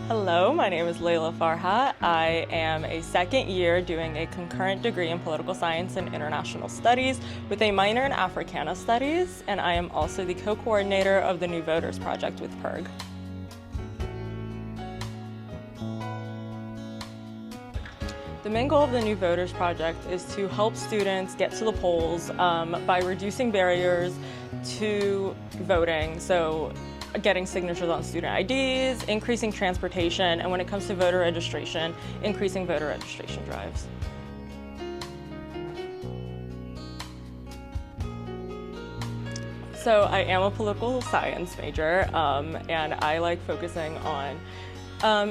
Hello, my name is Laila Farhat. I am a second year doing a concurrent degree in political science and international studies with a minor in Africana studies, and I am also the co-coordinator of the New Voters Project with PIRG. The main goal of the New Voters Project is to help students get to the polls by reducing barriers to voting. So getting signatures on student IDs, increasing transportation, and when it comes to voter registration, increasing voter registration drives. So I am a political science major, and I like focusing on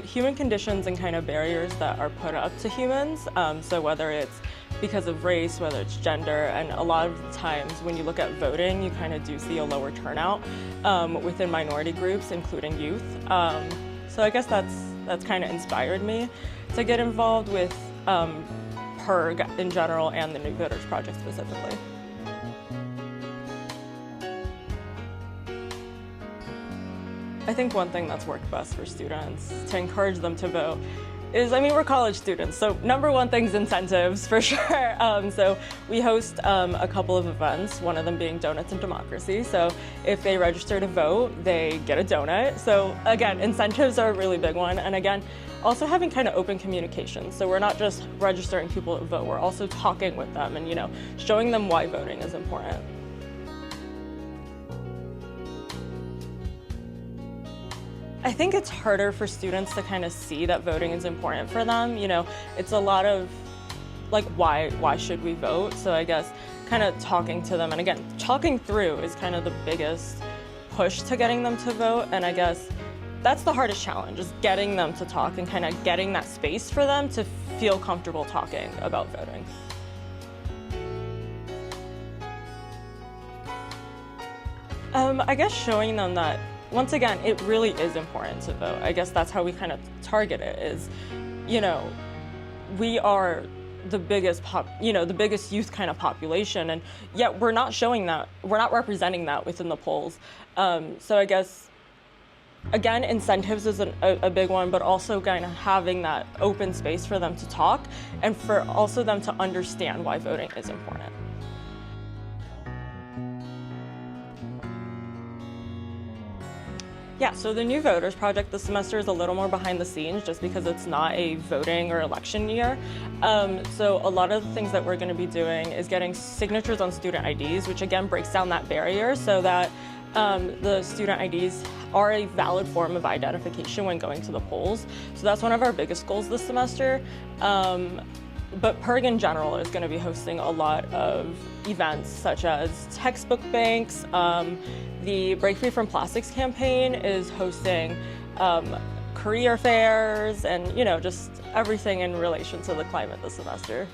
human conditions and kind of barriers that are put up to humans. So whether it's because of race, whether it's gender, and a lot of the times when you look at voting, you kind of do see a lower turnout within minority groups, including youth. So I guess that's kind of inspired me to get involved with PIRG in general and the New Voters Project specifically. I think one thing that's worked best for students to encourage them to vote is, we're college students, so number one thing's incentives for sure. So we host a couple of events, one of them being Donuts and Democracy. So if they register to vote, they get a donut. So again, incentives are a really big one. And again, also having kind of open communication. So we're not just registering people to vote, we're also talking with them and, showing them why voting is important. I think it's harder for students to kind of see that voting is important for them. It's a lot of like, why should we vote? So I guess kind of talking to them, and again, talking through is kind of the biggest push to getting them to vote. And I guess that's the hardest challenge, is getting them to talk and kind of getting that space for them to feel comfortable talking about voting. I guess showing them that, once again, it really is important to vote. I guess that's how we kind of target it, is, we are the biggest the biggest youth kind of population, and yet we're not showing that, we're not representing that within the polls. So I guess, again, incentives is a big one, but also kind of having that open space for them to talk and for also them to understand why voting is important. Yeah, so the New Voters Project this semester is a little more behind the scenes just because it's not a voting or election year. So a lot of the things that we're going to be doing is getting signatures on student IDs, which again breaks down that barrier so that the student IDs are a valid form of identification when going to the polls. So that's one of our biggest goals this semester. But PIRG in general is going to be hosting a lot of events such as textbook banks. The Break Free from Plastics campaign is hosting career fairs and, just everything in relation to the climate this semester.